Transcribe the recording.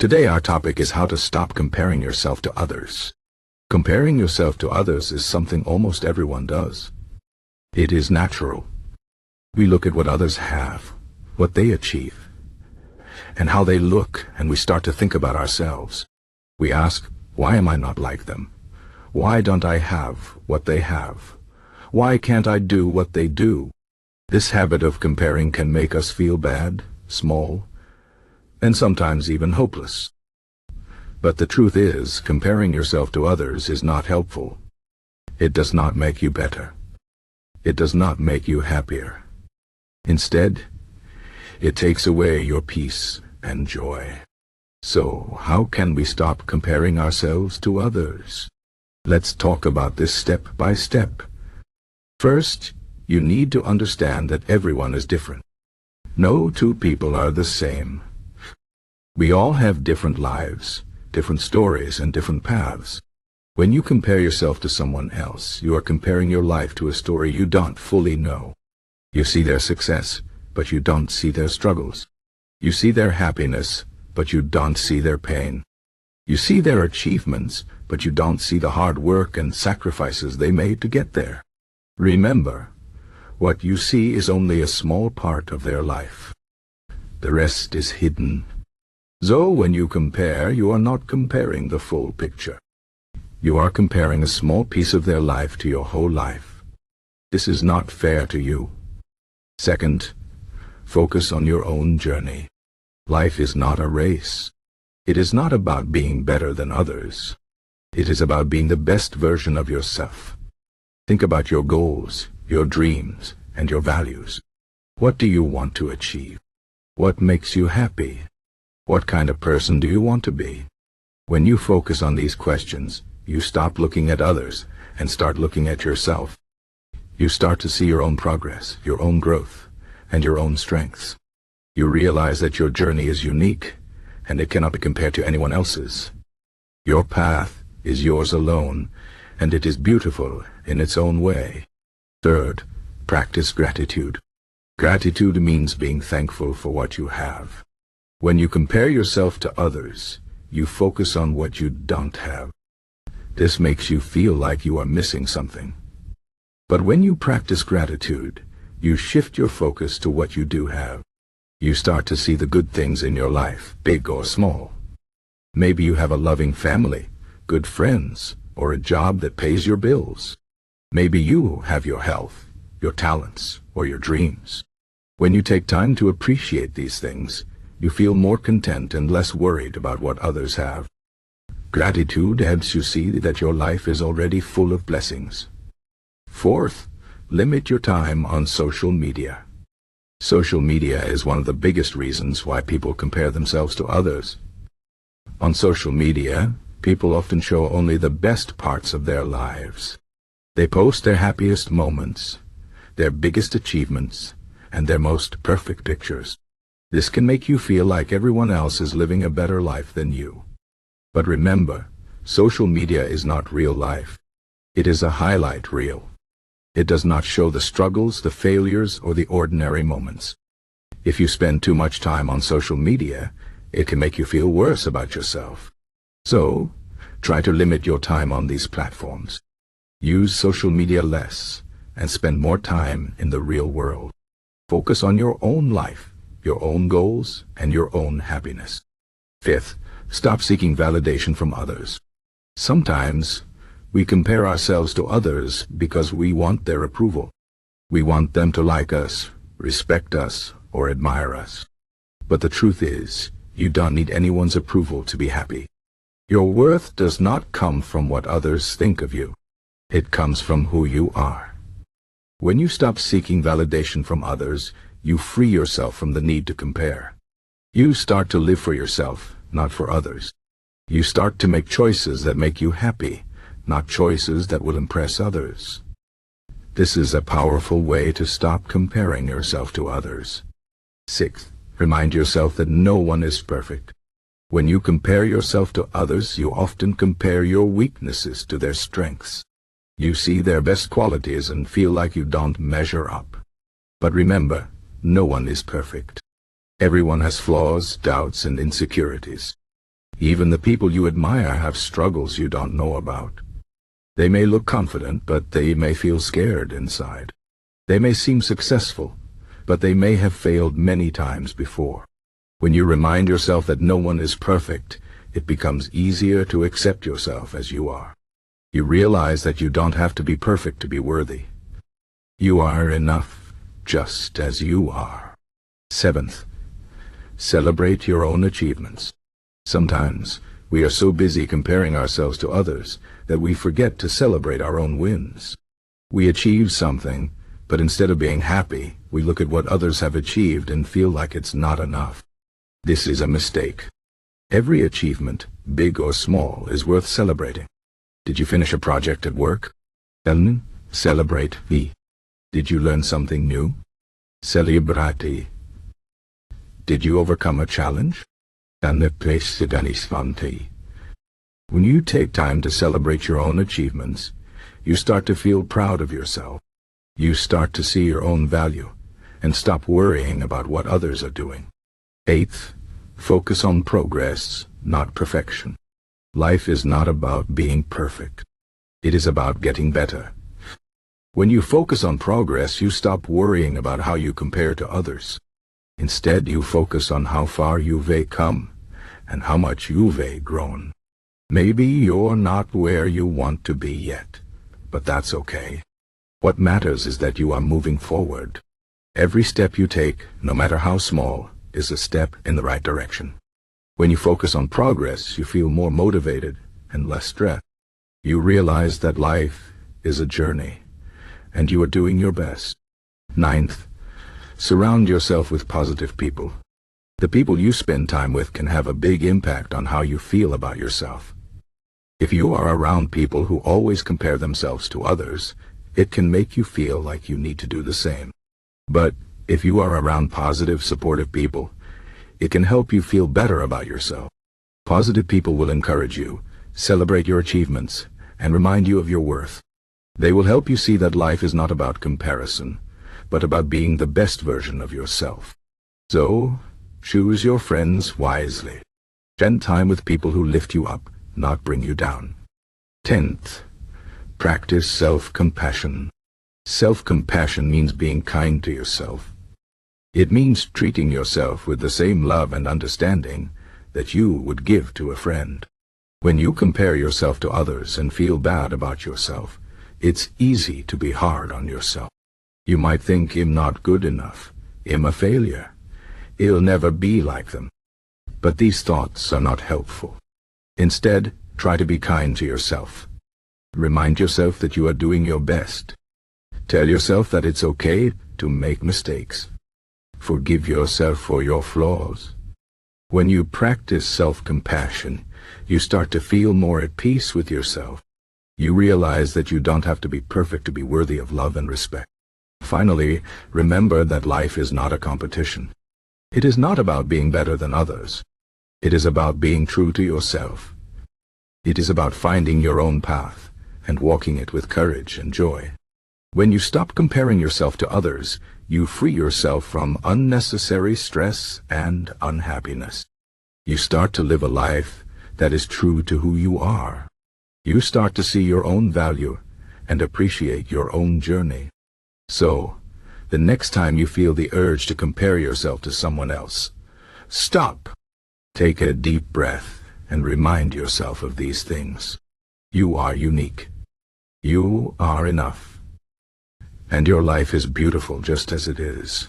Today our topic is how to stop comparing yourself to others. Comparing yourself to others is something almost everyone does. It is natural. We look at what others have, what they achieve, and how they look, and we start to think about ourselves. We ask, why am I not like them? Why don't I have what they have? Why can't I do what they do? This habit of comparing can make us feel bad, small, and sometimes even hopeless. But the truth is, comparing yourself to others is not helpful. It does not make you better. It does not make you happier. Instead, it takes away your peace and joy. So, how can we stop comparing ourselves to others? Let's talk about this step by step. First, you need to understand that everyone is different. No two people are the same. We all have different lives, different stories, and different paths. When you compare yourself to someone else, you are comparing your life to a story you don't fully know. You see their success, but you don't see their struggles. You see their happiness, but you don't see their pain. You see their achievements, but you don't see the hard work and sacrifices they made to get there. Remember, what you see is only a small part of their life. The rest is hidden. So when you compare, you are not comparing the full picture. You are comparing a small piece of their life to your whole life. This is not fair to you. Second, focus on your own journey. Life is not a race. It is not about being better than others. It is about being the best version of yourself. Think about your goals, your dreams, and your values. What do you want to achieve? What makes you happy? What kind of person do you want to be? When you focus on these questions, you stop looking at others and start looking at yourself. You start to see your own progress, your own growth, and your own strengths. You realize that your journey is unique, and it cannot be compared to anyone else's. Your path is yours alone, and it is beautiful in its own way. Third, practice gratitude. Gratitude means being thankful for what you have. When you compare yourself to others, you focus on what you don't have. This makes you feel like you are missing something. But when you practice gratitude, you shift your focus to what you do have. You start to see the good things in your life, big or small. Maybe you have a loving family, good friends, or a job that pays your bills. Maybe you have your health, your talents, or your dreams. When you take time to appreciate these things, you feel more content and less worried about what others have. Gratitude helps you see that your life is already full of blessings. Fourth, limit your time on social media. Social media is one of the biggest reasons why people compare themselves to others. On social media, people often show only the best parts of their lives. They post their happiest moments, their biggest achievements, and their most perfect pictures. This can make you feel like everyone else is living a better life than you. But remember, social media is not real life. It is a highlight reel. It does not show the struggles, the failures, or the ordinary moments. If you spend too much time on social media, it can make you feel worse about yourself. So, try to limit your time on these platforms. Use social media less, and spend more time in the real world. Focus on your own life, your own goals, and your own happiness. Fifth, stop seeking validation from others. Sometimes, we compare ourselves to others because we want their approval. We want them to like us, respect us, or admire us. But the truth is, you don't need anyone's approval to be happy. Your worth does not come from what others think of you. It comes from who you are. When you stop seeking validation from others, you free yourself from the need to compare. You start to live for yourself, not for others. You start to make choices that make you happy, not choices that will impress others. This is a powerful way to stop comparing yourself to others. Sixth, remind yourself that no one is perfect. When you compare yourself to others, you often compare your weaknesses to their strengths. You see their best qualities and feel like you don't measure up. But remember, no one is perfect. Everyone has flaws, doubts, and insecurities. Even the people you admire have struggles you don't know about. They may look confident, but they may feel scared inside. They may seem successful, but they may have failed many times before. When you remind yourself that no one is perfect, it becomes easier to accept yourself as you are. You realize that you don't have to be perfect to be worthy. You are enough just as you are. 7th, celebrate your own achievements. Sometimes we are so busy comparing ourselves to others that we forget to celebrate our own wins. We achieve something, but instead of being happy, we look at what others have achieved and feel like it's not enough. This is a mistake. Every achievement, big or small, is worth celebrating. Did you finish a project at work? Celebrate. Did you learn something new? Celebrate. Did you overcome a challenge? When you take time to celebrate your own achievements, you start to feel proud of yourself. You start to see your own value and stop worrying about what others are doing. 8th, focus on progress, not perfection. Life is not about being perfect. It is about getting better. When you focus on progress, you stop worrying about how you compare to others. Instead, you focus on how far you've come and how much you've grown. Maybe you're not where you want to be yet, but that's okay. What matters is that you are moving forward. Every step you take, no matter how small, is a step in the right direction. When you focus on progress, you feel more motivated and less stressed. You realize that life is a journey, and you are doing your best. 9th, surround yourself with positive people. The people you spend time with can have a big impact on how you feel about yourself. If you are around people who always compare themselves to others, it can make you feel like you need to do the same. But if you are around positive, supportive people, it can help you feel better about yourself. Positive people will encourage you, celebrate your achievements, and remind you of your worth. They will help you see that life is not about comparison, but about being the best version of yourself. So, choose your friends wisely. Spend time with people who lift you up, not bring you down. 10th, practice self-compassion. Self-compassion means being kind to yourself. It means treating yourself with the same love and understanding that you would give to a friend. When you compare yourself to others and feel bad about yourself, it's easy to be hard on yourself. You might think, I'm not good enough, I'm a failure, I'll never be like them. But these thoughts are not helpful. Instead, try to be kind to yourself. Remind yourself that you are doing your best. Tell yourself that it's okay to make mistakes. Forgive yourself for your flaws. When you practice self-compassion, you start to feel more at peace with yourself. You realize that you don't have to be perfect to be worthy of love and respect. Finally, remember that life is not a competition. It is not about being better than others. It is about being true to yourself. It is about finding your own path and walking it with courage and joy. When you stop comparing yourself to others, you free yourself from unnecessary stress and unhappiness. You start to live a life that is true to who you are. You start to see your own value and appreciate your own journey. So, the next time you feel the urge to compare yourself to someone else, stop. Take a deep breath and remind yourself of these things. You are unique. You are enough. And your life is beautiful just as it is.